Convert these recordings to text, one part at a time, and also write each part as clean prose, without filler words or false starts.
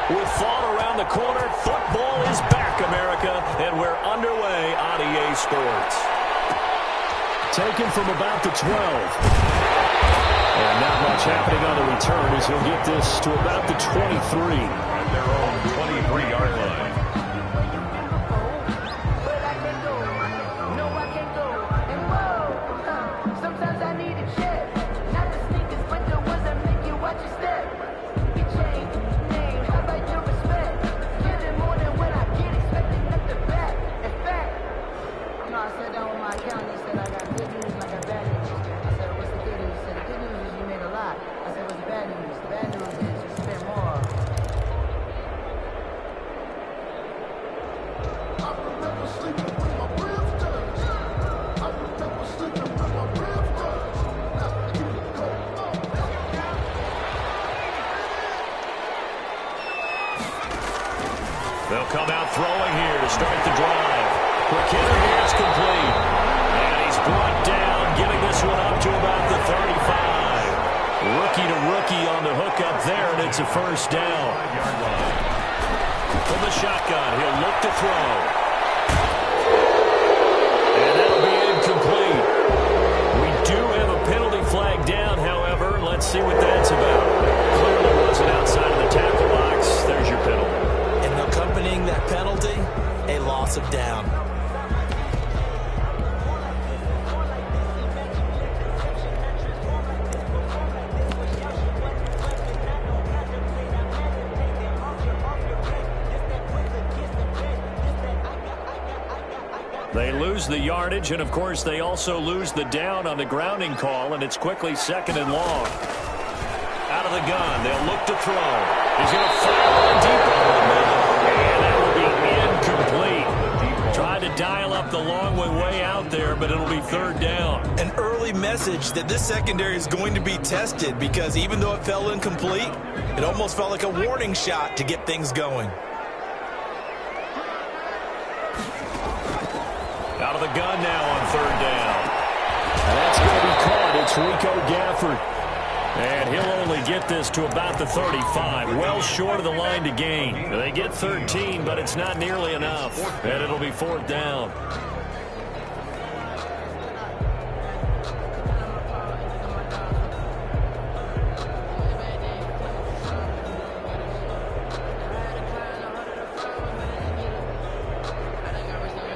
With fall around the corner, football is back, America, and we're underway on EA Sports. Taken from about the 12. And not much happening on the return as he'll get this to about the 23. At their own 23-yard line. They'll come out throwing here to start the drive. McKinnon here, it's complete. And he's brought down, giving this one up to about the 35. Rookie to rookie on the hook up there, and it's a first down. From the shotgun, he'll look to throw. And that'll be incomplete. We do have a penalty flag down, however. Let's see what that's about. Clearly wasn't outside of the tackle box. There's your penalty. Accompanying that penalty, a loss of down. They lose the yardage, and of course they also lose the down on the grounding call, and it's quickly 2nd and long. Out of the gun, they'll look to throw. He's going to fire one deep over the middle. And that will be incomplete. Tried to dial up the long way out there, but it'll be 3rd down. An early message that this secondary is going to be tested because even though it fell incomplete, it almost felt like a warning shot to get things going. Out of the gun now on 3rd down. That's going to be caught. It's Rico Gafford. And he'll only get this to about the 35, well short of the line to gain. They get 13, but it's not nearly enough. And it'll be 4th down.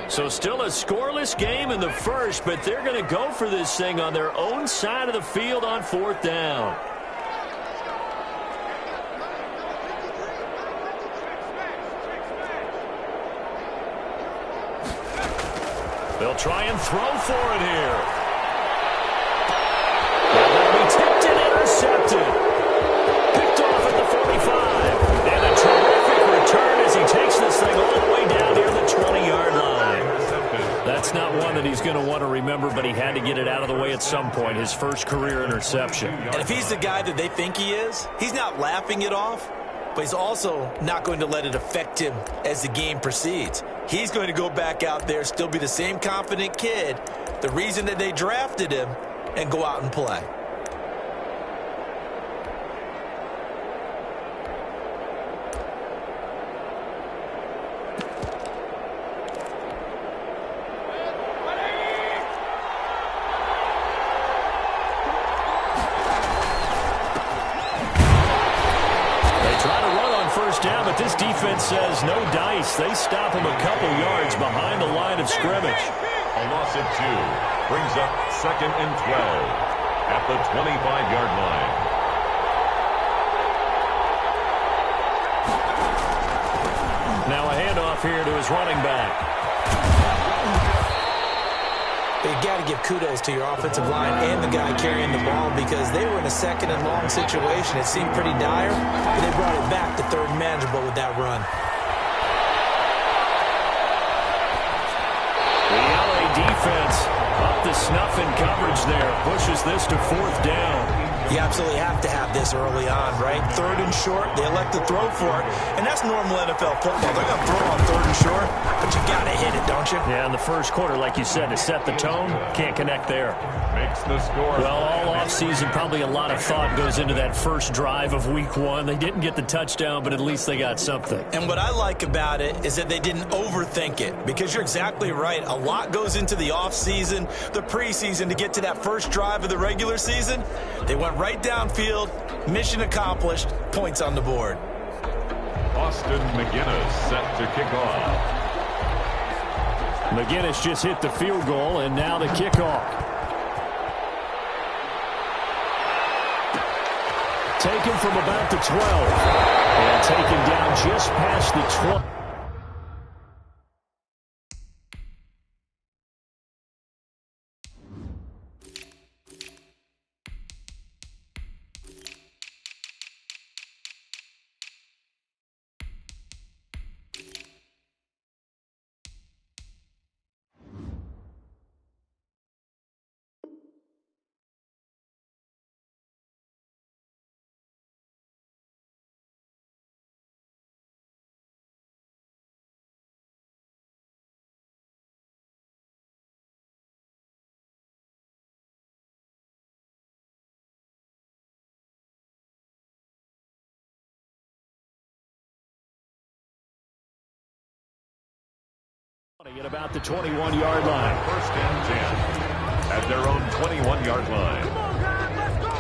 So still a scoreless game in the first, but they're going to go for this thing on their own side of the field on 4th down. They'll try and throw for it here. Now that'll be tipped and intercepted. Picked off at the 45. And a terrific return as he takes this thing all the way down near the 20-yard line. That's not one that he's going to want to remember, but he had to get it out of the way at some point, his first career interception. And if he's the guy that they think he is, he's not laughing it off, but he's also not going to let it affect him as the game proceeds. He's going to go back out there, still be the same confident kid, the reason that they drafted him, and go out and play. Down, but this defense says no dice. They stop him a couple yards behind the line of scrimmage. A loss of 2 brings up 2nd and 12 at the 25-yard line. Now a handoff here to his running back. But you got to give kudos to your offensive line and the guy carrying the ball because they were in a 2nd and long situation. It seemed pretty dire, but they brought it back to 3rd and manageable with that run. The LA defense up to snuff in coverage there. Pushes this to 4th down. You absolutely have to have this early on, right? 3rd and short, they elect to throw for it, and that's normal NFL football. They're going to throw on 3rd and short, but you got to hit it, don't you? Yeah, in the first quarter, like you said, to set the tone, can't connect there. Makes the score. Well, all offseason, probably a lot of thought goes into that first drive of Week 1. They didn't get the touchdown, but at least they got something. And what I like about it is that they didn't overthink it, because you're exactly right. A lot goes into the offseason, the preseason, to get to that first drive of the regular season. They went right downfield, mission accomplished, points on the board. Austin McGinnis set to kick off. McGinnis just hit the field goal, and now the kickoff. Taken from about the 12. And taken down just past the 12. At about the 21-yard line. 1st and 10 at their own 21-yard line. Come on, guys, let's go.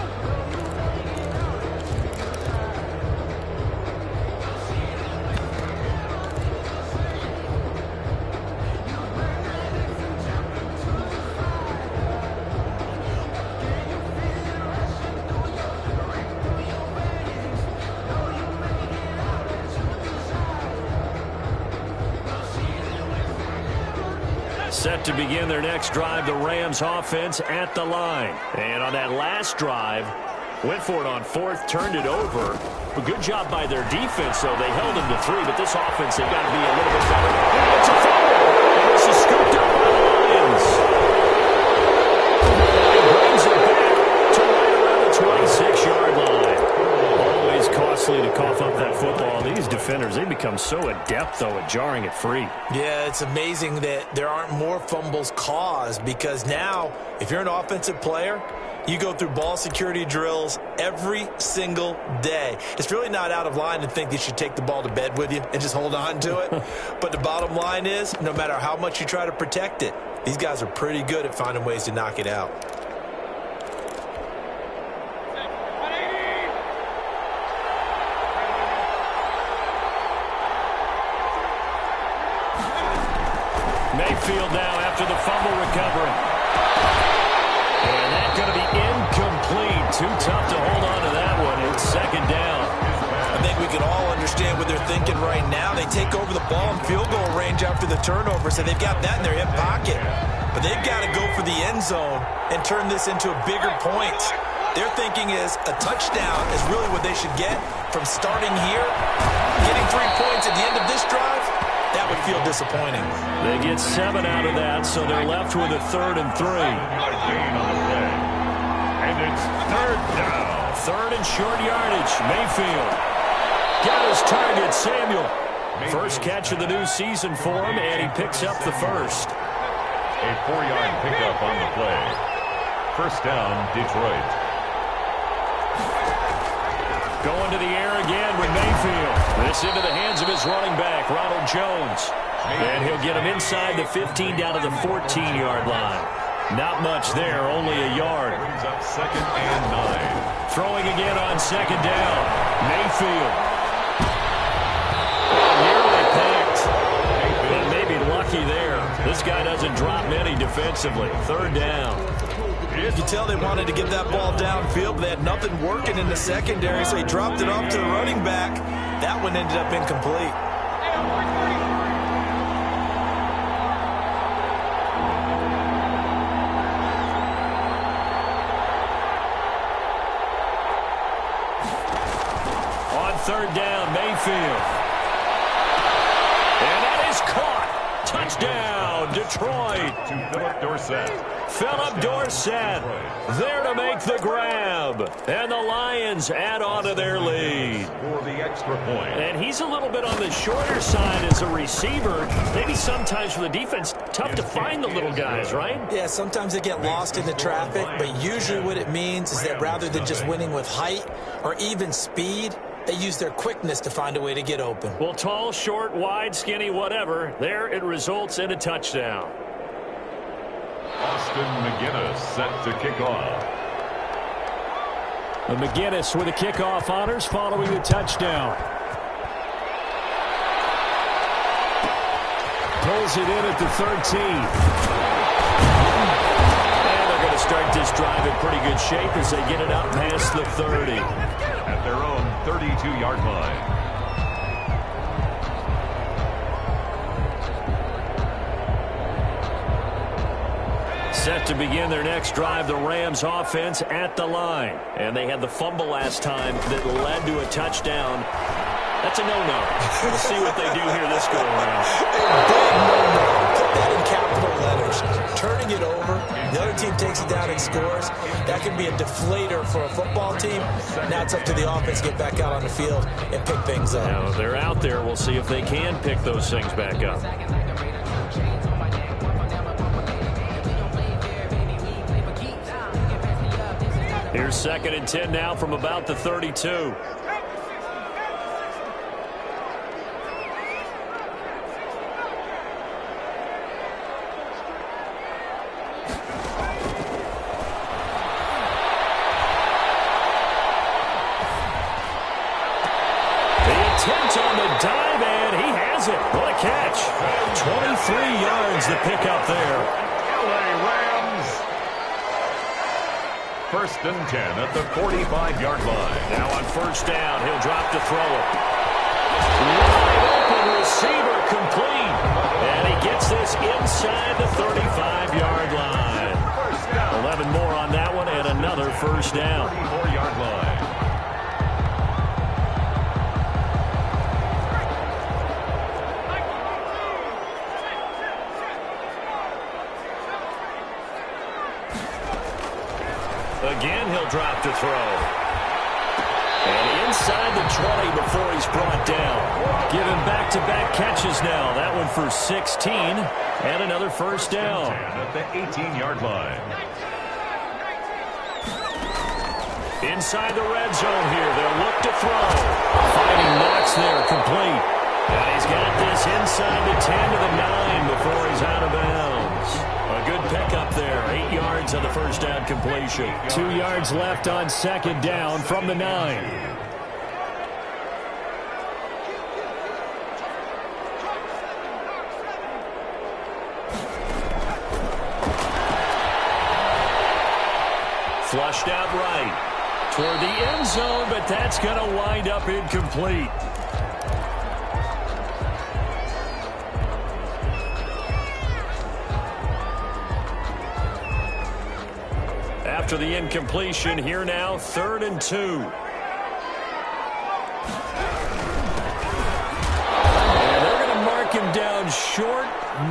Set to begin their next drive, the Rams offense at the line. And on that last drive, went for it on 4th, turned it over. A good job by their defense, though. They held them to 3, but this offense, they've got to be a little bit better. It's a fumble. And this is scooped up by the Lions. He brings it back to right around the 26-yard line. Always costly to cough up that football. These defenders, they become so adept, though, at jarring it free. Yeah, it's amazing that there aren't more fumbles caused, because now, if you're an offensive player, you go through ball security drills every single day. It's really not out of line to think you should take the ball to bed with you and just hold on to it. But the bottom line is, no matter how much you try to protect it, these guys are pretty good at finding ways to knock it out. Mayfield now after the fumble recovery. And that's going to be incomplete. Too tough to hold on to that one. It's 2nd down. I think we can all understand what they're thinking right now. They take over the ball in field goal range after the turnover, so they've got that in their hip pocket. But they've got to go for the end zone and turn this into a bigger point. Their thinking is a touchdown is really what they should get from starting here. Getting 3 points at the end of this drive, that would feel disappointing. They get 7 out of that, so they're left with a 3rd and 3. Gain on the play. And it's 3rd down. 3rd and short yardage. Mayfield got his target, Samuel. First catch of the new season for him, and he picks up the first. A 4-yard pickup on the play. 1st down, Detroit. Going to the air again with Mayfield. This into the hands of his running back, Ronald Jones. And he'll get him inside the 15 down to the 14-yard line. Not much there, only a yard. Brings up 2nd and 9. Throwing again on 2nd down. Mayfield. Nearly packed. And maybe lucky there. This guy doesn't drop many defensively. 3rd down. You can tell they wanted to get that ball downfield, but they had nothing working in the secondary, so he dropped it off to the running back. That one ended up incomplete. On 3rd down, Mayfield. And that is caught. Touchdown, Detroit. To Philip Dorsett. Philip Dorsett there to make the grab. And the Lions add on to their lead. For the extra point. And he's a little bit on the shorter side as a receiver. Maybe sometimes for the defense, tough to find the little guys, right? Yeah, sometimes they get lost in the traffic, but usually what it means is that rather than just winning with height or even speed, they use their quickness to find a way to get open. Well, tall, short, wide, skinny, whatever, there it results in a touchdown. Austin McGinnis set to kick off. And McGinnis with the kickoff honors following the touchdown. Pulls it in at the 13. And they're going to start this drive in pretty good shape as they get it up past the 30. At their own 32-yard line. Set to begin their next drive, the Rams offense at the line. And they had the fumble last time that led to a touchdown. That's a no-no. We'll see what they do here this go-around. A big no-no. Put that in capital letters. Turning it over, the other team takes it down and scores. That can be a deflator for a football team. Now it's up to the offense to get back out on the field and pick things up. Now, if they're out there, we'll see if they can pick those things back up. Here's 2nd and 10 now from about the 32. On the dive, and he has it. What a catch. 23 yards to pick up there. LA Rams. 1st and 10 at the 45-yard line. Now on 1st down, he'll drop to throw it. Wide open receiver complete. And he gets this inside the 35-yard line. 11 more on that one, and another 1st down. 34-yard line. Again, he'll drop to throw. And inside the 20 before he's brought down. Give him back-to-back catches now. That one for 16 and another 1st down. At the 18-yard line. Inside the red zone here. They'll look to throw. Fighting Knox there, complete. And he's got this inside the 10 to the 9 before he's out of bounds. A good pickup there. 8 yards on the 1st down completion. 2 yards left on 2nd down from the 9. Flushed out right toward the end zone, but that's going to wind up incomplete. After the incompletion, here now, 3rd and 2. And they're going to mark him down short,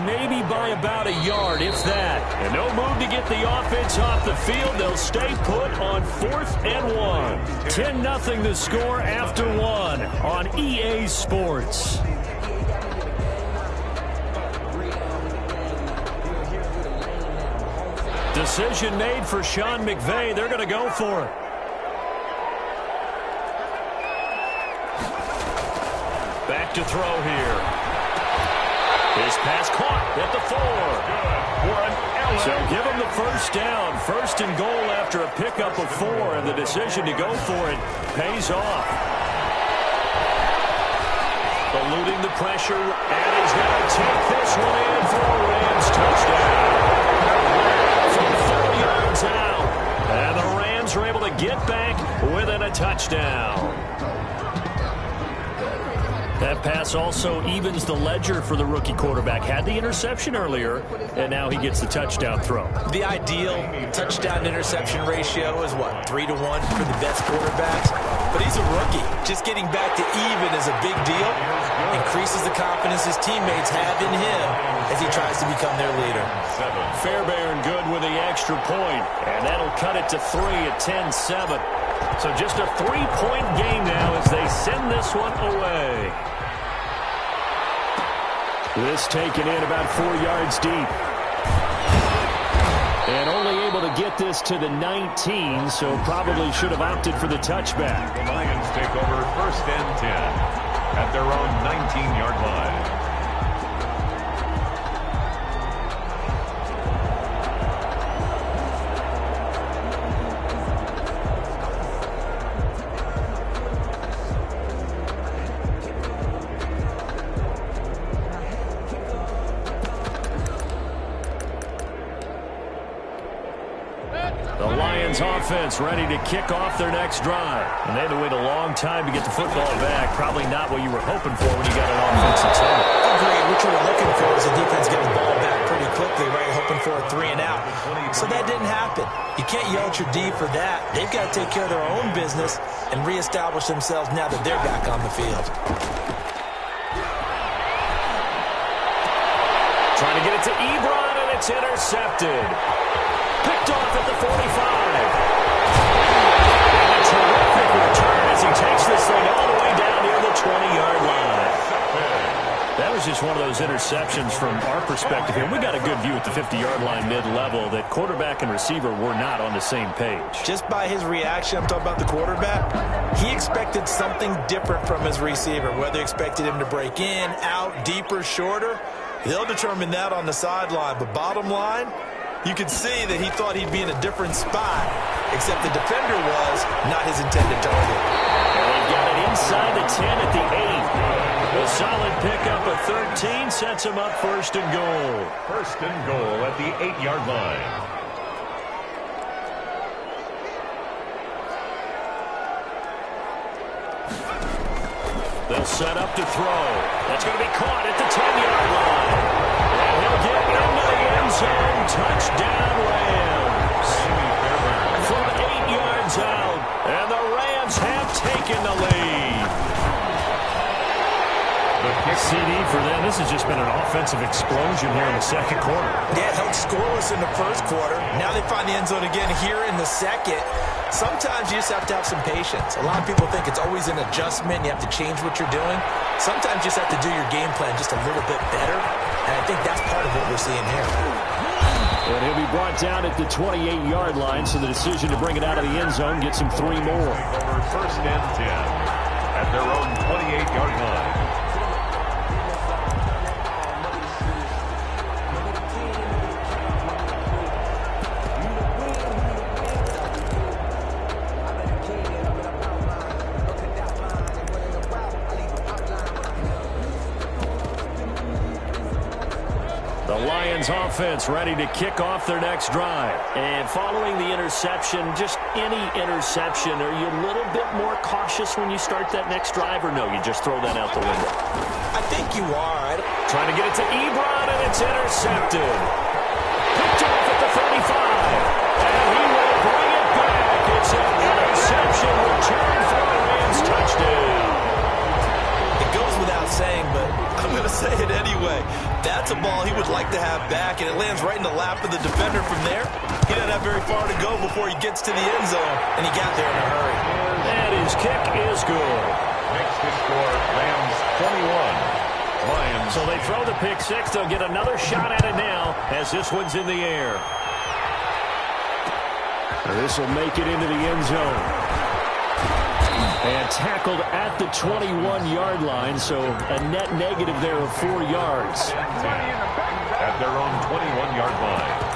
maybe by about a yard, if that. And no move to get the offense off the field. They'll stay put on 4th and 1. 10-0 the score after 1 on EA Sports. Decision made for Sean McVay. They're going to go for it. Back to throw here. His pass caught at the 4. So give him the 1st down. 1st and goal after a pickup of 4. And the decision to go for it pays off. Eluding the pressure. And he's going to take this one in for a Rams touchdown. From 4 yards out. And the Rams are able to get back within a touchdown. That pass also evens the ledger for the rookie quarterback. Had the interception earlier, and now he gets the touchdown throw. The ideal touchdown-interception ratio is what, 3-to-1 for the best quarterbacks? but he's a rookie. Just getting back to even is a big deal. Increases the confidence his teammates have in him as he tries to become their leader. Fairbairn good with the extra point, and that'll cut it to 3 at 10-7. So just a 3-point game now as they send this one away. This taken in about 4 yards deep. And only able to get this to the 19, so probably should have opted for the touchback. The Lions take over 1st and 10 at their own 19-yard line. Offense ready to kick off their next drive. And they had to wait a long time to get the football back. Probably not what you were hoping for when you got an offensive tunnel. Agreed. What you were looking for is the defense getting the ball back pretty quickly, right? Hoping for a 3 and out. So that didn't happen. You can't yell at your D for that. They've got to take care of their own business and reestablish themselves now that they're back on the field. Trying to get it to Ebron, and it's intercepted. Picked off at the 45. And a terrific return as he takes this thing all the way down near the 20-yard line. That was just one of those interceptions from our perspective here. We got a good view at the 50-yard line mid-level that quarterback and receiver were not on the same page. Just by his reaction, I'm talking about the quarterback, he expected something different from his receiver, whether he expected him to break in, out, deeper, shorter. They'll determine that on the sideline. But bottom line, you could see that he thought he'd be in a different spot, except the defender was not his intended target. And they've got it inside the 10 at the 8. A solid pickup of 13 sets him up 1st and goal. 1st and goal at the 8-yard line. They'll set up to throw. That's going to be caught at the 10-yard line. And he'll get into the end zone. Touchdown, Rams. From 8 yards out. And the Rams have taken the lead. CD for them. This has just been an offensive explosion here in the 2nd quarter. Yeah, held scoreless in the 1st quarter. Now they find the end zone again here in the 2nd. Sometimes you just have to have some patience. A lot of people think it's always an adjustment. You have to change what you're doing. Sometimes you just have to do your game plan just a little bit better. And I think that's part of what we're seeing here. And he'll be brought down at the 28-yard line, so the decision to bring it out of the end zone gets him 3 more. Over 1st and 10 at their own 28-yard line. Offense ready to kick off their next drive. And following the interception, just any interception, are you a little bit more cautious when you start that next drive, or no, you just throw that out the window? I think you are. Trying to get it to Ebron, and it's intercepted. Picked off at the 35. And he will bring it back. It's an interception return for a Rams touchdown. It goes without saying, but I'm going to say it anyway. That's a ball he would like to have back, and it lands right in the lap of the defender from there. He doesn't have very far to go before he gets to the end zone, and he got there in a hurry. And his kick is good. Next to score, Rams 21. Lions. So they throw the pick 6. They'll get another shot at it now as this one's in the air. This will make it into the end zone. And tackled at the 21-yard line, so a net negative there of 4 yards. At their own 21-yard line.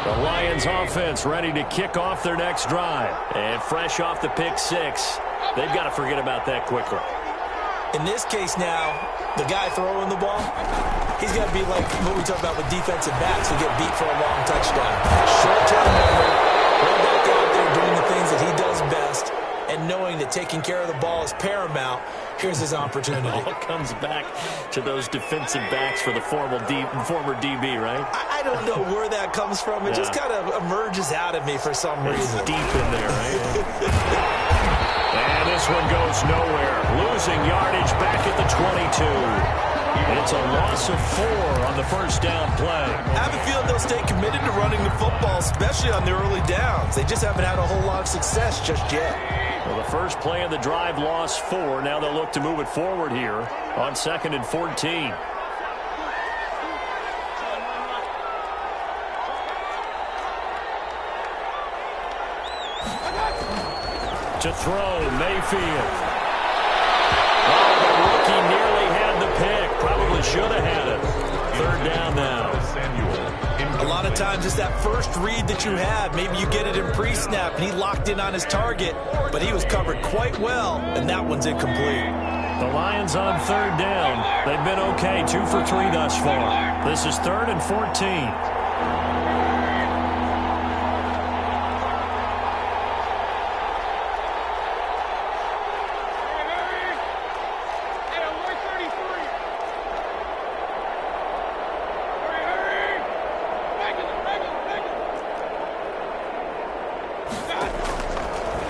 The Lions offense ready to kick off their next drive. And fresh off the pick 6, they've got to forget about that quickly. In this case now, the guy throwing the ball, he's got to be like what we talk about with defensive backs who get beat for a long touchdown. Short-term memory, go back out there doing the things that he does best, and knowing that taking care of the ball is paramount, here's his opportunity. It all comes back to those defensive backs for the former DB, right? I don't know where that comes from. It just kind of emerges out of me for some reason. It's deep in there, right? And this one goes nowhere. Losing yardage back at the 22. It's a loss of 4 on the first down play. I have a feeling they'll stay committed to running the football, especially on the early downs. They just haven't had a whole lot of success just yet. Well, the first play of the drive lost 4. Now they'll look to move it forward here on 2nd and 14. To throw, Mayfield. Oh, the rookie nearly had the pick. Probably should have had it. 3rd down now. A lot of times it's that first read that you have. Maybe you get it in pre-snap, and he locked in on his target, but he was covered quite well, and that one's incomplete. The Lions on 3rd down. They've been okay, 2 for 3 thus far. This is 3rd and 14.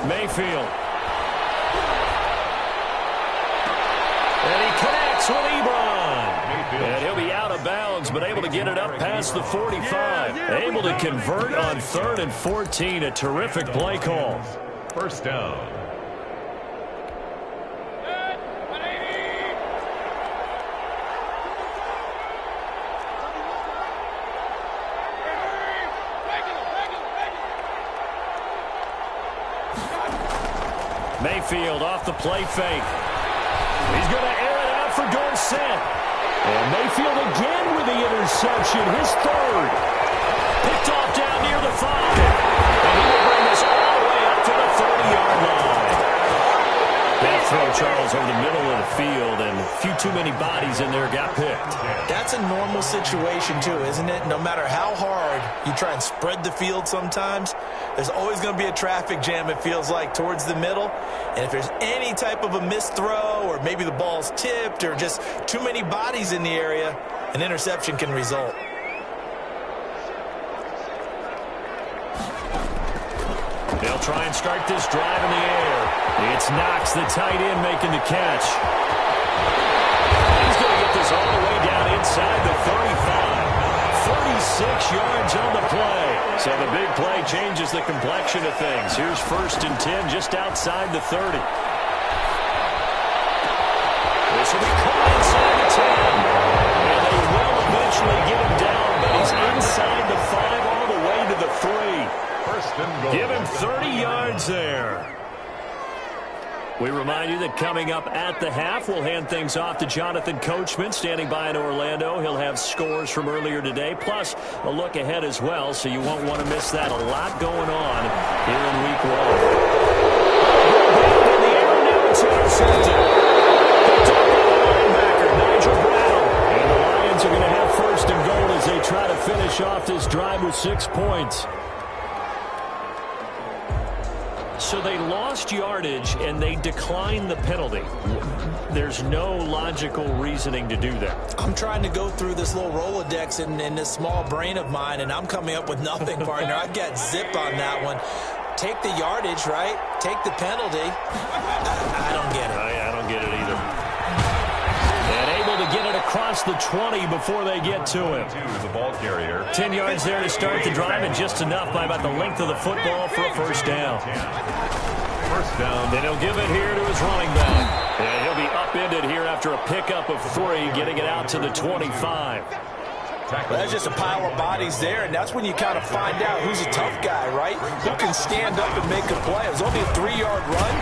Mayfield. And he connects with Ebron. And he'll be out of bounds, but able to get it up past the 45. Able to convert on 3rd and 14. A terrific play call. First down. Mayfield off the play fake. He's going to air it out for Dorsett. And Mayfield again with the interception, his 3rd. Picked off down near the 5. And he will bring this all the way up to the 30-yard line. Bad throw, Charles, over the middle of the field, and a few too many bodies in there got picked. That's a normal situation, too, isn't it? No matter how hard you try and spread the field sometimes, there's always going to be a traffic jam, it feels like, towards the middle. And if there's any type of a missed throw, or maybe the ball's tipped, or just too many bodies in the area, an interception can result. They'll try and start this drive in the air. It's Knox, the tight end, making the catch. He's going to get this all the way down inside the 35. 36 yards on the play. So the big play changes the complexion of things. Here's 1st and 10 just outside the 30. This will be caught inside the 10. And they will eventually get him down, but he's inside the 5 all the way to the 3. Give him 30 yards there. We remind you that coming up at the half, we'll hand things off to Jonathan Coachman, standing by in Orlando. He'll have scores from earlier today, plus a look ahead as well, so you won't want to miss that. A lot going on here in Week 1. In the air, now it's intercepted. Picked up by the linebacker, Nigel Brown. And the Lions are going to have 1st and goal as they try to finish off this drive with 6 points. So they lost yardage, and they declined the penalty. There's no logical reasoning to do that. I'm trying to go through this little Rolodex in this small brain of mine, and I'm coming up with nothing, partner. I've got zip on that one. Take the yardage, right? Take the penalty. I don't get it. I don't get it either. And able to get it across the 20 before they get to him. The ball carrier. 10 yards there to start the drive, and just enough by about the length of the football for a 1st down. First down. And he'll give it here to his running back. And he'll be upended here after a pickup of 3, getting it out to the 25. Well, that's just a pile of bodies there, and that's when you kind of find out who's a tough guy, right? Who can stand up and make a play. It was only a 3-yard run,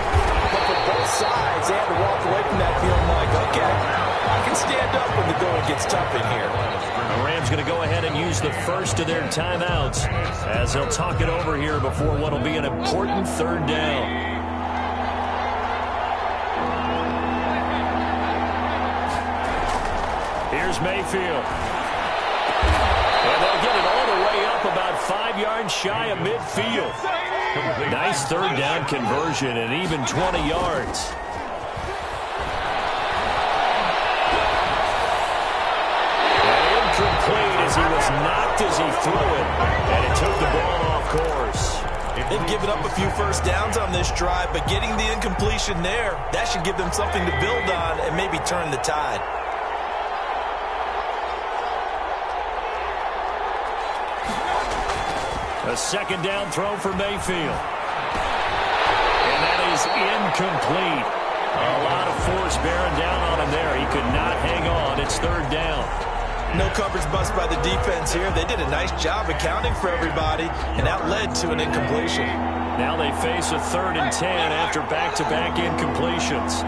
but for both sides, they had to walk away from that feeling like, okay, I can stand up when the going gets tough in here. The Rams going to go ahead and use the first of their timeouts as they'll talk it over here before what will be an important 3rd down. Here's Mayfield. And they'll get it all the way up about 5 yards shy of midfield. Nice third down conversion and even 20 yards. Incomplete as he was knocked as he threw it, and it took the ball off course. They've given up a few first downs on this drive, but getting the incompletion there, that should give them something to build on and maybe turn the tide. A second down throw for Mayfield. And that is incomplete. A lot of force bearing down on him there. He could not hang on. It's third down. No coverage bust by the defense here. They did a nice job accounting for everybody, and that led to an incompletion. Now they face a 3rd and 10 after back-to-back incompletions.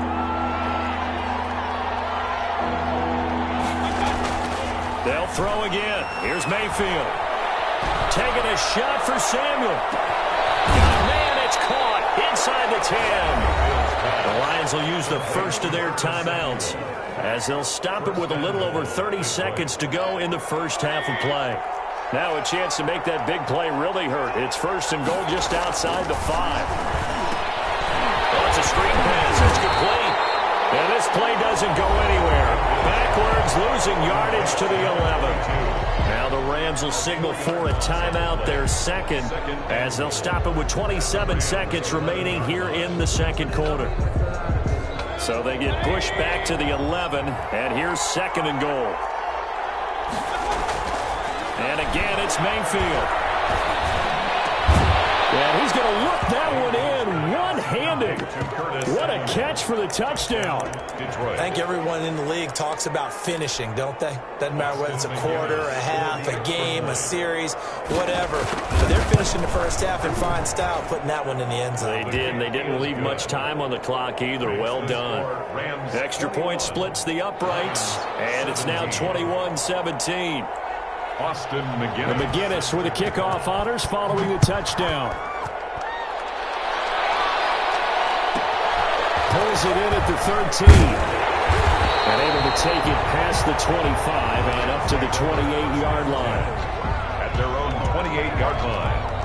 They'll throw again. Here's Mayfield. Taking a shot for Samuel. Man, it's caught inside the 10. The Lions will use the first of their timeouts as they'll stop it with a little over 30 seconds to go in the first half of play. Now a chance to make that big play really hurt. It's 1st and goal just outside the 5. Oh, it's a screen pass. It's complete. And this play doesn't go anywhere. Backwards, losing yardage to the 11. Now the Rams will signal for a timeout, their second, as they'll stop it with 27 seconds remaining here in the second quarter. So they get pushed back to the 11, and here's 2nd and goal. And again, it's Mayfield. And he's going to look that one in one-handed. What a catch for the touchdown. I think everyone in the league talks about finishing, don't they? Doesn't matter whether it's a quarter, a half, a game, a series, whatever. But they're finishing the first half in fine style, putting that one in the end zone. They did, and they didn't leave much time on the clock either. Well done. Extra point splits the uprights, and it's now 21-17. Austin McGinnis. And McGinnis with the kickoff honors following the touchdown. Pulls it in at the 13. And able to take it past the 25 and up to the 28-yard line. At their own 28-yard line.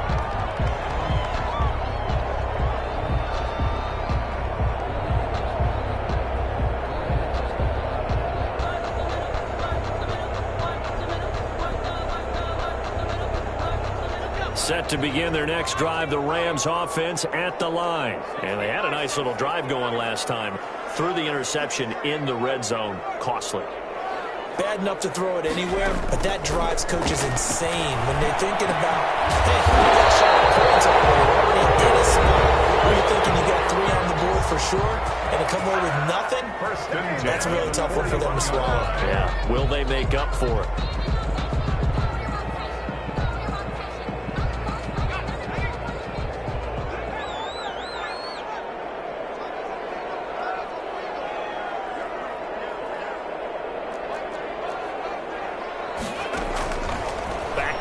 Set to begin their next drive, the Rams offense at the line. And they had a nice little drive going last time. Threw the interception in the red zone. Costly. Bad enough to throw it anywhere, but that drives coaches insane when they're thinking about, hey, we got a shot at points already in a spot where you're thinking you got 3 on the board for sure, and to come away with nothing, that's a really tough one for them to swallow. Yeah, will they make up for it?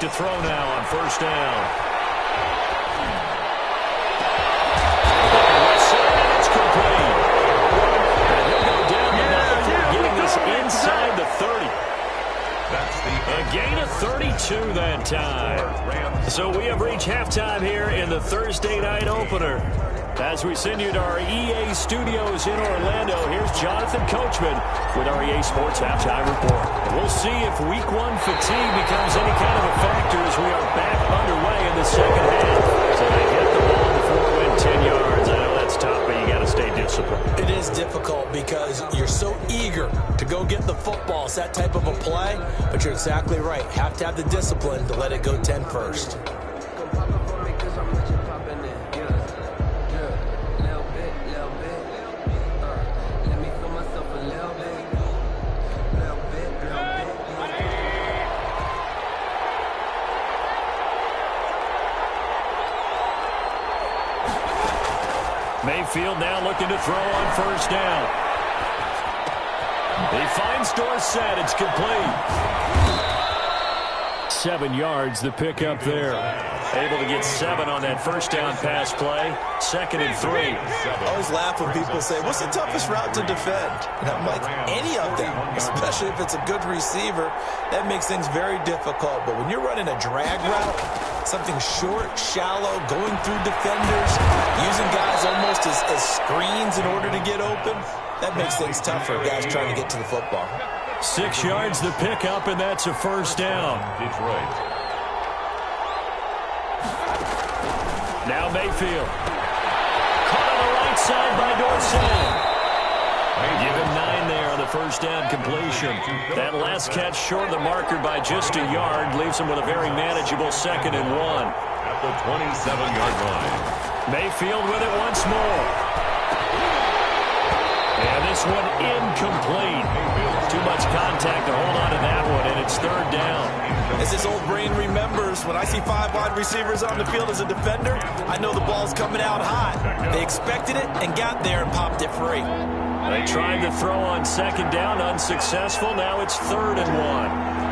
To throw now on first down. It's complete. And he'll go down the line for getting this inside the 30. A gain of 32 that time. So we have reached halftime here in the Thursday night opener. As we send you to our EA studios in Orlando, here's Jonathan Coachman with our EA Sports Halftime Report. And we'll see if Week 1 fatigue becomes any kind of a factor as we are back underway in the second half. So they hit the ball before it went 10 yards. I know that's tough, but you got to stay disciplined. It is difficult because you're so eager to go get the football. It's that type of a play, but you're exactly right. Have to have the discipline to let it go 10 first. Mayfield now looking to throw on first down. He finds Dorsett. It's complete. 7 yards, the pickup there. Able to get 7 on that first down pass play. 2nd and 3. I always laugh when people say, what's the toughest route to defend? And I'm like, any of them, especially if it's a good receiver. That makes things very difficult. But when you're running a drag route, something short, shallow, going through defenders, using guys almost as screens in order to get open, that makes things tough for guys trying to get to the football. 6 yards to pick up, and that's a first down. Detroit. Now Mayfield. Caught on the right side by Dorsett. Give him 9 there on the first down completion. That last catch short of the marker by just a yard leaves him with a very manageable 2nd and 1. At the 27-yard line. Mayfield with it once more. And this one incomplete. Too much contact to hold on to that one, and it's 3rd down. As his old brain remembers, when I see 5 wide receivers on the field as a defender, I know the ball's coming out hot. They expected it and got there and popped it free. They tried to throw on 2nd down, unsuccessful. Now it's 3rd and 1.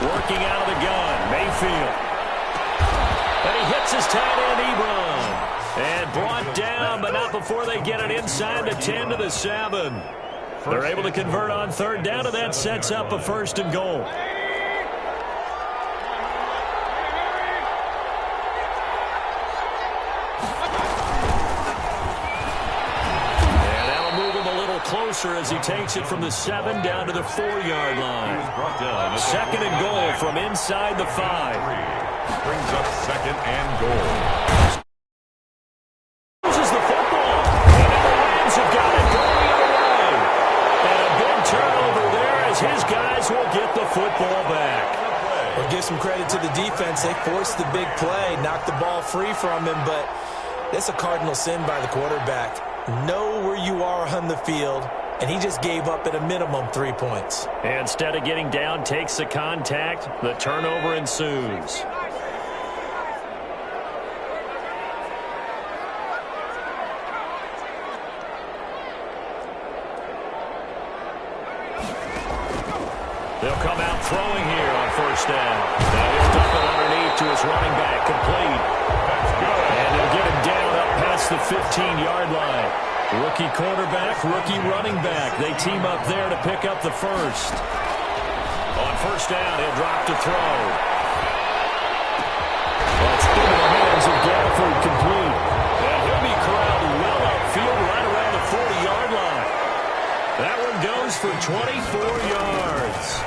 Working out of the gun, Mayfield. And he hits his tight end, Ebron. And brought down, but not before they get it inside the 10 to the 7. They're able to convert on 3rd down, and that sets up a 1st and goal. And that'll move him a little closer as he takes it from the 7 down to the 4-yard line. 2nd and goal from inside the 5. Brings up 2nd and goal. Loses the football. And the Rams have got it going away. And a big turnover there as his guys will get the football back. Well, give some credit to the defense. They forced the big play, knocked the ball free from him, but it's a cardinal sin by the quarterback. Know where you are on the field, and he just gave up at a minimum 3 points. And instead of getting down, takes the contact. The turnover ensues. They'll come out throwing here on 1st down. Now he'll dump it underneath to his running back, complete. That's good. And they'll get him down up past the 15-yard line. Rookie quarterback, rookie running back. They team up there to pick up the 1st. On 1st down, he'll drop to throw. That's into the hands of Gafford, complete. And he'll be corralled well upfield right around the 40-yard line. That one goes for 24 yards.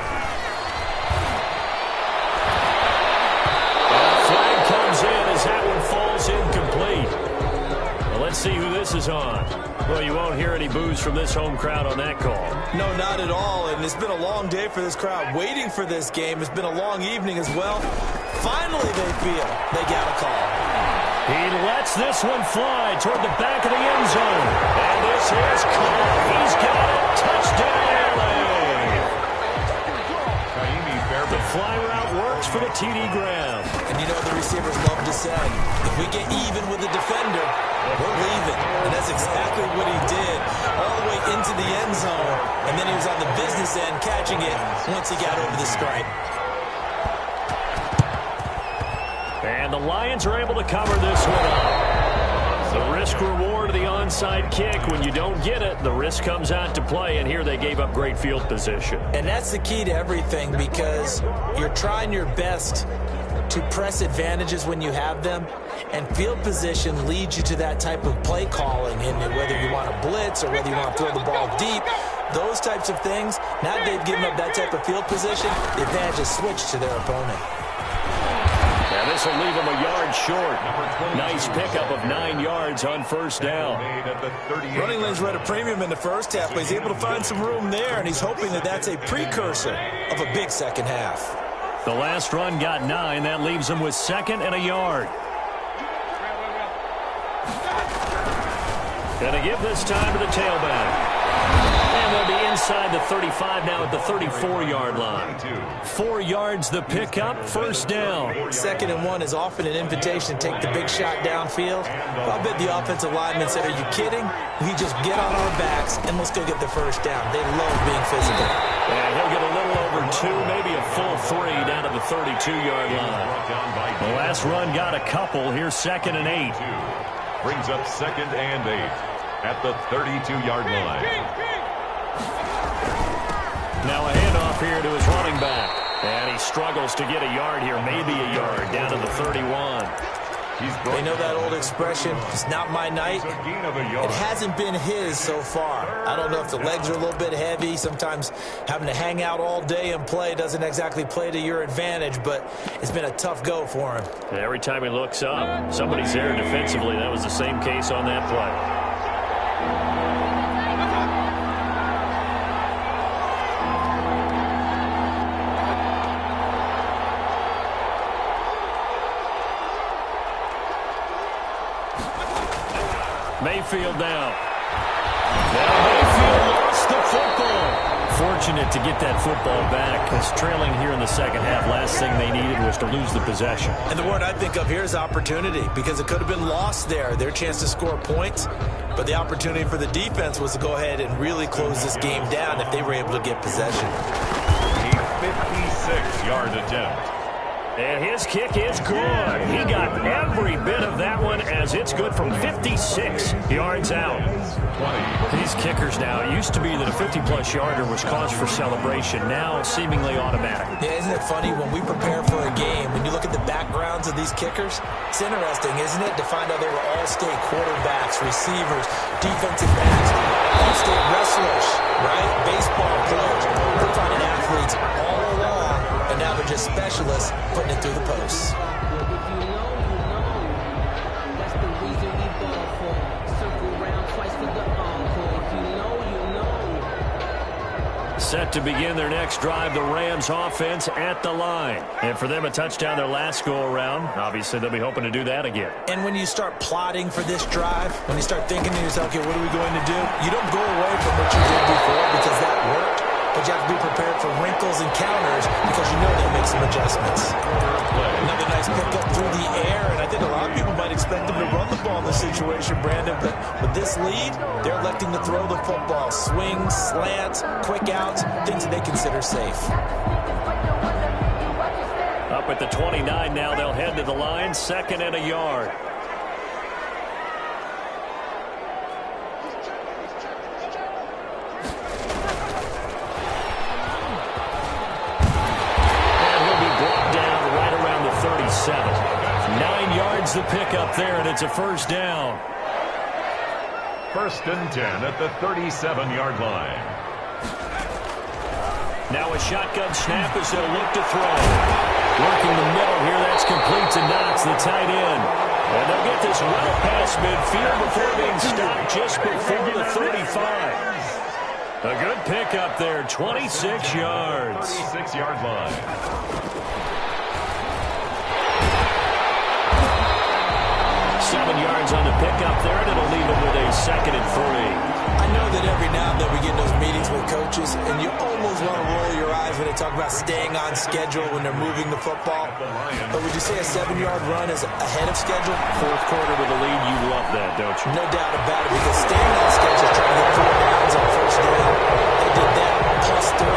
Flag comes in as that one falls incomplete. Well, let's see who this is on. Well, you won't hear any boos from this home crowd on that call. No, not at all, and it's been a long day for this crowd waiting for this game. It's been a long evening as well. Finally, they feel they got a call. He lets this one fly toward the back of the end zone. And this is caught. He's got it. Touchdown, the fly route works for the TD Graham. And you know the receivers love to say, if we get even with the defender, we're leaving. And that's exactly what he did, all the way into the end zone. And then he was on the business end catching it once he got over the stripe. And the Lions are able to cover this one up. The risk-reward of the onside kick. When you don't get it, the risk comes out to play, and here they gave up great field position. And that's the key to everything, because you're trying your best to press advantages when you have them, and field position leads you to that type of play calling, and whether you want to blitz or whether you want to throw the ball deep, those types of things. Now they've given up that type of field position, the advantage is switched to their opponent. And this will leave him a yard short. Nice pickup of 9 yards on 1st down. Running lanes were at a premium in the first half, but he's able to find some room there, and he's hoping that that's a precursor of a big second half. The last run got 9. That leaves him with 2nd and a yard. Gonna give this time to the tailback. And they'll be inside the 35 now at the 34-yard line. 4 yards the pickup, first down. 2nd and 1 is often an invitation to take the big shot downfield. I'll bet the offensive lineman said, are you kidding? We just get on our backs and let's go get the first down. They love being physical. And he'll get a little over 2, maybe a full 3 down to the 32-yard line. The last run got a couple. Here's 2nd and 8. Brings up 2nd and 8 at the 32-yard line. Now a handoff here to his running back. And he struggles to get a yard here, maybe a yard, down to the 31. They know that old expression, it's not my night. It hasn't been his so far. I don't know if the legs are a little bit heavy. Sometimes having to hang out all day and play doesn't exactly play to your advantage, but it's been a tough go for him. And every time he looks up, somebody's there defensively. That was the same case on that play. Mayfield now. Now Mayfield lost the football. Fortunate to get that football back, because trailing here in the second half, last thing they needed was to lose the possession. And the word I think of here is opportunity, because it could have been lost there, their chance to score points. But the opportunity for the defense was to go ahead and really close this game down if they were able to get possession. A 56-yard attempt. And his kick is good. He got every bit of that one, as it's good from 56 yards out. These kickers now, it used to be that a 50-plus yarder was cause for celebration. Now seemingly automatic. Yeah, isn't it funny when we prepare for a game, when you look at the backgrounds of these kickers, it's interesting, isn't it, to find out they were all-state quarterbacks, receivers, defensive backs, all-state wrestlers, right? Baseball players. We're finding athletes all along, and now they're just specialists putting it through the posts. Set to begin their next drive, the Rams offense at the line. And for them, a touchdown their last go-around. Obviously, they'll be hoping to do that again. And when you start plotting for this drive, when you start thinking to yourself, okay, what are we going to do? You don't go away from what you did before because that worked. But you have to be prepared for wrinkles and counters because you know they'll make some adjustments. Another nice pickup through the air, and I think a lot of people might expect them to run the ball in this situation, Brandon. But with this lead, they're electing to throw the football. Swings, slants, quick outs, things that they consider safe. Up at the 29 now, they'll head to the line, 2nd and a yard. The pickup there, and it's a first down. 1st and 10 at the 37-yard line. Now a shotgun snap as they'll look to throw. Working the middle here, that's complete to Knox, the tight end. And they'll get this well past midfield before being stopped just before the 35. A good pickup there, 26 yards. 36-yard line. 7 yards on the pickup there, and it'll leave them with a 2nd and 3. I know that every now and then we get in those meetings with coaches, and you almost want to roll your eyes when they talk about staying on schedule when they're moving the football. But would you say a 7-yard run is ahead of schedule? Fourth quarter with the lead, you love that, don't you? No doubt about it, because staying on schedule, trying to get 4 downs on first down, they did that plus 3.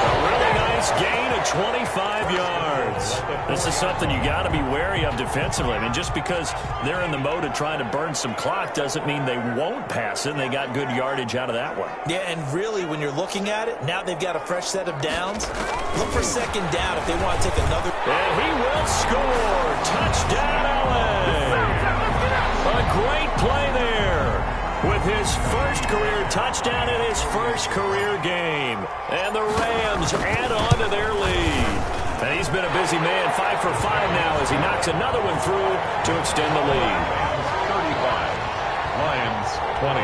A really nice gain of 25 yards. This is something you got to be wary of defensively. I mean, just because they're in the mode of trying to burn some clock doesn't mean they won't pass it, and they got good yardage out of that one. Yeah, and really, when you're looking at it, now they've got a fresh set of downs. Look for 2nd down if they want to take another. And he will score. Touchdown, LA. A great play there with his first career touchdown in his first career game. And the Rams add on to their lead. And he's been a busy man, 5 for 5 now as he knocks another one through to extend the lead. 35, Lions 20.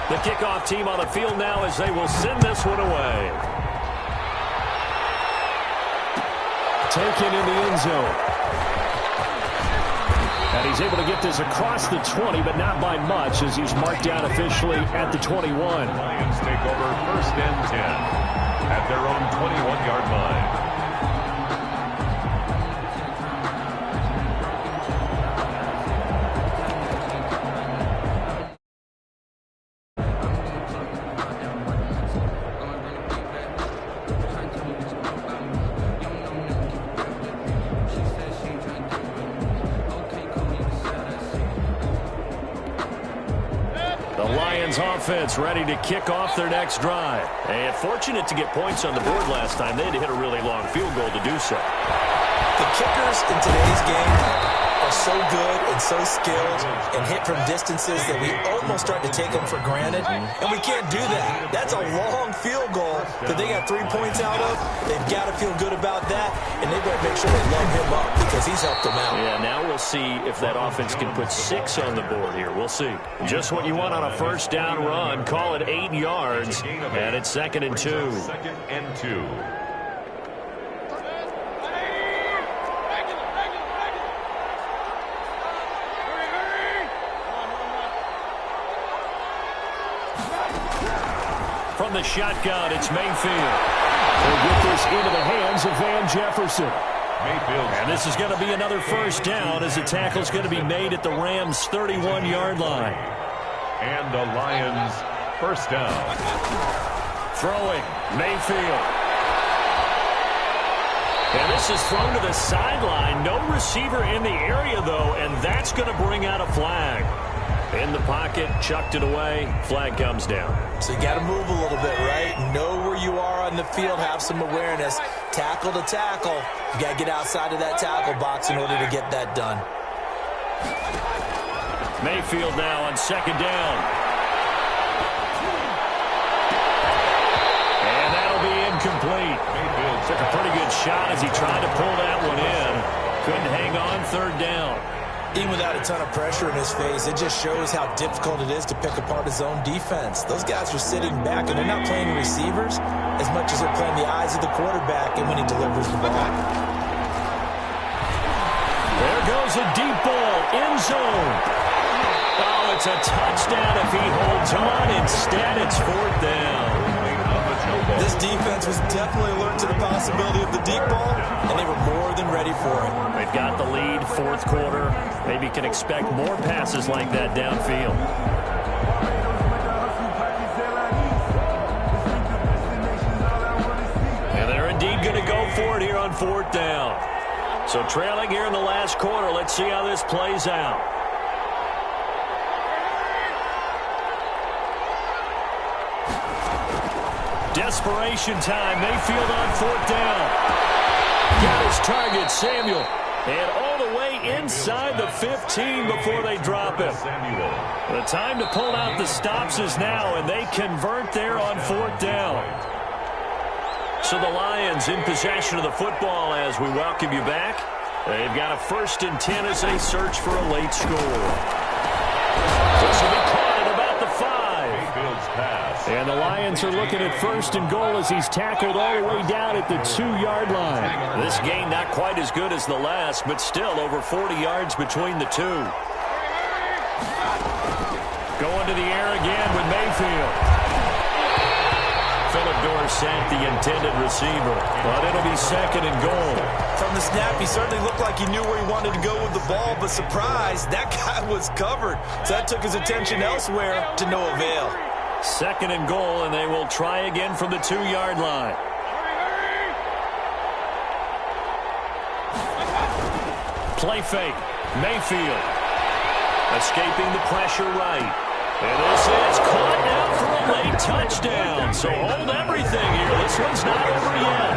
The kickoff team on the field now as they will send this one away. Taken in the end zone. And he's able to get this across the 20, but not by much, as he's marked down officially at the 21. Lions take over 1st and 10 at their own 21-yard line. Offense ready to kick off their next drive. And fortunate to get points on the board last time. They had to hit a really long field goal to do so. The kickers in today's game are so good and so skilled and hit from distances that we almost start to take them for granted. And we can't do that. That's a long field goal that they got 3 points out of. They've got to feel good about that, and they better make sure they love him up because he's helped them out. Yeah, now we'll see if that offense can put 6 on the board here. We'll see. Just what you want on a first down run. Call it 8 yards, and it's 2nd and 2. 2nd and 2. From the shotgun, it's Mayfield. They'll get this into the hands of Van Jefferson. Mayfield. And this is going to be another first down as the tackle's going to be made at the Rams' 31-yard line. And the Lions' first down. Throwing, Mayfield. And this is thrown to the sideline. No receiver in the area, though, and that's going to bring out a flag. In the pocket, chucked it away, flag comes down. So you got to move a little bit, right? Know where you are on the field, have some awareness. Tackle to tackle. You got to get outside of that tackle box in order to get that done. Mayfield now on 2nd down. And that'll be incomplete. Mayfield took a pretty good shot as he tried to pull that one in. Couldn't hang on 3rd down. Even without a ton of pressure in his face, it just shows how difficult it is to pick apart his own defense. Those guys are sitting back, and they're not playing receivers as much as they're playing the eyes of the quarterback and when he delivers the ball. There goes a deep ball, end zone. Oh, it's a touchdown if he holds on. Instead, it's 4th down. This defense was definitely alert to the possibility of the deep ball, and they were more than ready for it. They've got the lead, 4th quarter. Maybe can expect more passes like that downfield. And they're indeed going to go for it here on 4th down. So trailing here in the last quarter. Let's see how this plays out. Desperation time. Mayfield on 4th down. Got his target, Samuel. And all the way inside the 15 before they drop him. The time to pull out the stops is now, and they convert there on 4th down. So the Lions in possession of the football as we welcome you back. They've got a 1st and 10 as they search for a late score. This will be caught at about the 5. And the Lions are looking at 1st and goal as he's tackled all the way down at the 2-yard line. This game not quite as good as the last, but still over 40 yards between the two. Going to the air again with Mayfield. Philip Dorsett, the intended receiver, but it'll be 2nd and goal. From the snap, he certainly looked like he knew where he wanted to go with the ball, but surprise, that guy was covered. So that took his attention elsewhere to no avail. 2nd and goal, and they will try again from the 2-yard line. Play fake. Mayfield. Escaping the pressure right. And this is caught now for a late touchdown. So hold everything here. This one's not over yet.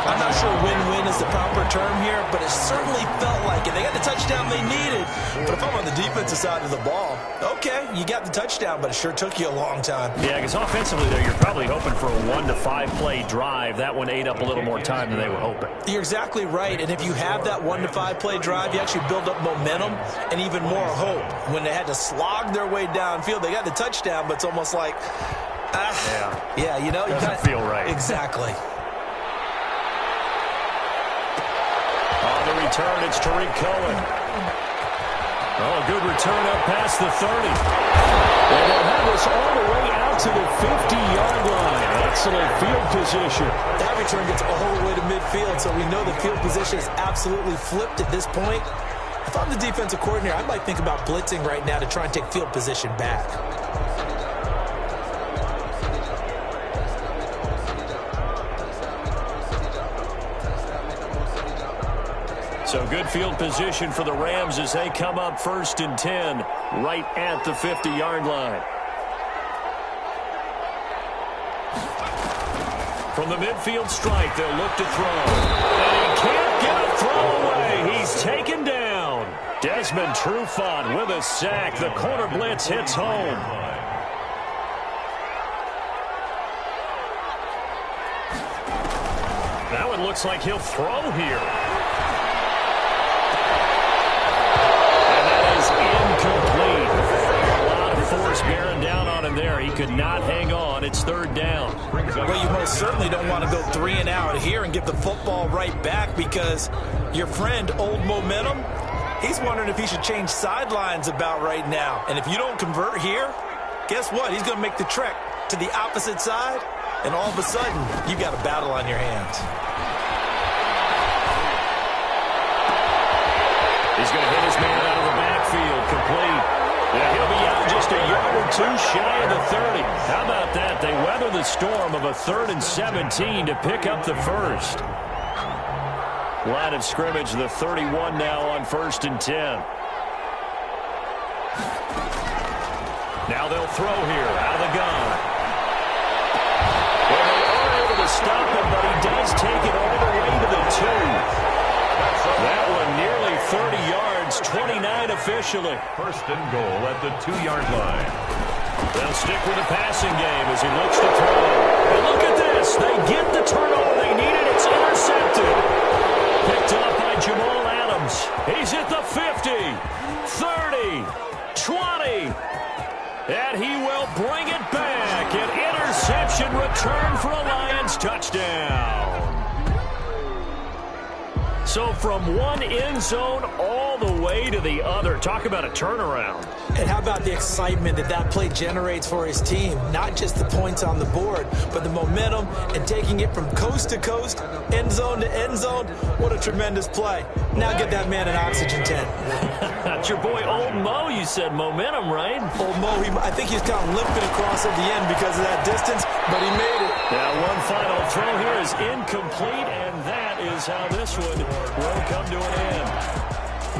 I'm not sure win-win is the proper term here, but it certainly felt like it. They got the touchdown they needed. But if I'm on the defensive side of the ball, okay, you got the touchdown, but it sure took you a long time. Yeah, because offensively there, you're probably hoping for a 1 to 5 play drive. That one ate up a little more time than they were hoping. You're exactly right. And if you have that 1 to 5 play drive, you actually build up momentum and even more hope. When they had to slog their way downfield, they got the touchdown, but it's almost like, yeah, you know, doesn't feel right. Exactly. On the return, it's Tariq Cohen. Oh, good return up past the 30. And they'll have us all the way out to the 50-yard line. Excellent field position. That return gets all the way to midfield, so we know the field position is absolutely flipped at this point. If I'm the defensive coordinator, I might think about blitzing right now to try and take field position back. So good field position for the Rams as they come up 1st and 10 right at the 50-yard line. From the midfield stripe, they'll look to throw. And he can't get a throw away. He's taken down. Desmond Trufant with a sack. The corner blitz hits home. Now it looks like he'll throw here. And that is incomplete. A lot of force bearing down on him there. He could not hang on. It's 3rd down. Well, you most certainly don't want to go 3 and out here and get the football right back because your friend, Old Momentum, he's wondering if he should change sidelines about right now. And if you don't convert here, guess what? He's going to make the trek to the opposite side, and all of a sudden, you've got a battle on your hands. He's going to hit his man out of the backfield, complete. Yeah, he'll be out just a yard or 2 shy of the 30. How about that? They weather the storm of a 3rd and 17 to pick up the first. Line of scrimmage, the 31 now on 1st and 10. Now they'll throw here out of the gun. Well, they are able to stop him, but he does take it all the way to the 2. That one nearly 30 yards, 29 officially. 1st and goal at the 2-yard line. They'll stick with the passing game as he looks to throw. And look at this. They get the turnover they needed. It's intercepted. Picked up by Jamal Adams. He's at the 50, 30, 20. And he will bring it back. An interception return for a Lions touchdown. So from one end zone all the way to the other. Talk about a turnaround. And how about the excitement that that play generates for his team? Not just the points on the board, but the momentum and taking it from coast to coast, end zone to end zone. What a tremendous play. Now get that man an oxygen tent. That's your boy Old Mo. You said momentum, right? Old Mo, I think he's kind of limping across at the end because of that distance, but he made it. Now one final throw here is incomplete, and that is how this one will come to an end.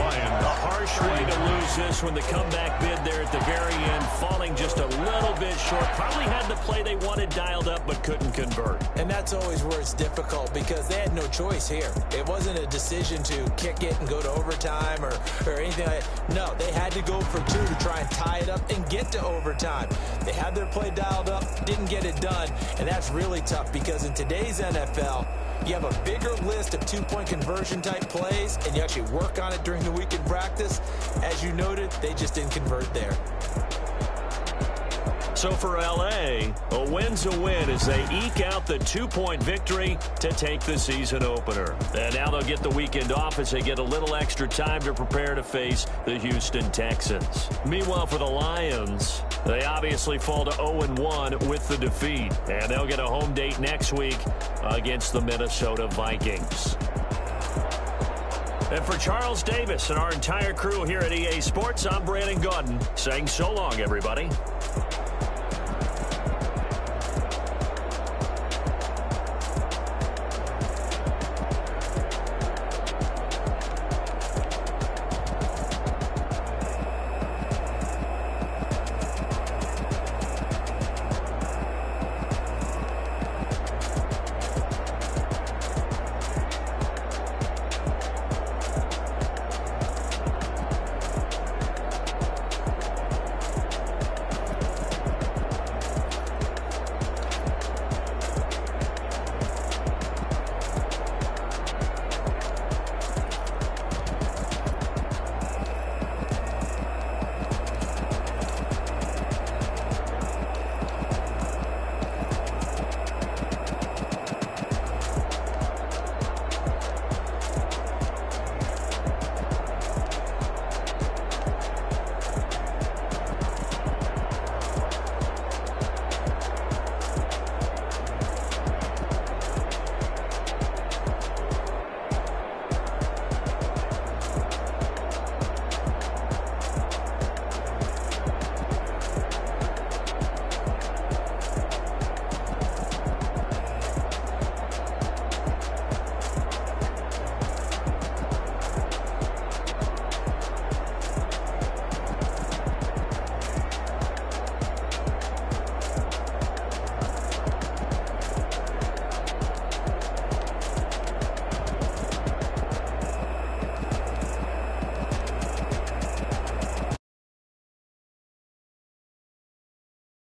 A harsh way to lose this when the comeback bid there at the very end, falling just a little bit short. Probably had the play they wanted dialed up but couldn't convert. And that's always where it's difficult because they had no choice here. It wasn't a decision to kick it and go to overtime or anything like that. No, they had to go for 2 to try and tie it up and get to overtime. They had their play dialed up, didn't get it done, and that's really tough because in today's NFL, you have a bigger list of 2-point conversion type plays, and you actually work on it during the week in practice. As you noted, they just didn't convert there. So for L.A., a win's a win as they eke out the 2-point victory to take the season opener. And now they'll get the weekend off as they get a little extra time to prepare to face the Houston Texans. Meanwhile, for the Lions, they obviously fall to 0-1 with the defeat. And they'll get a home date next week against the Minnesota Vikings. And for Charles Davis and our entire crew here at EA Sports, I'm Brandon Gaudin saying so long, everybody.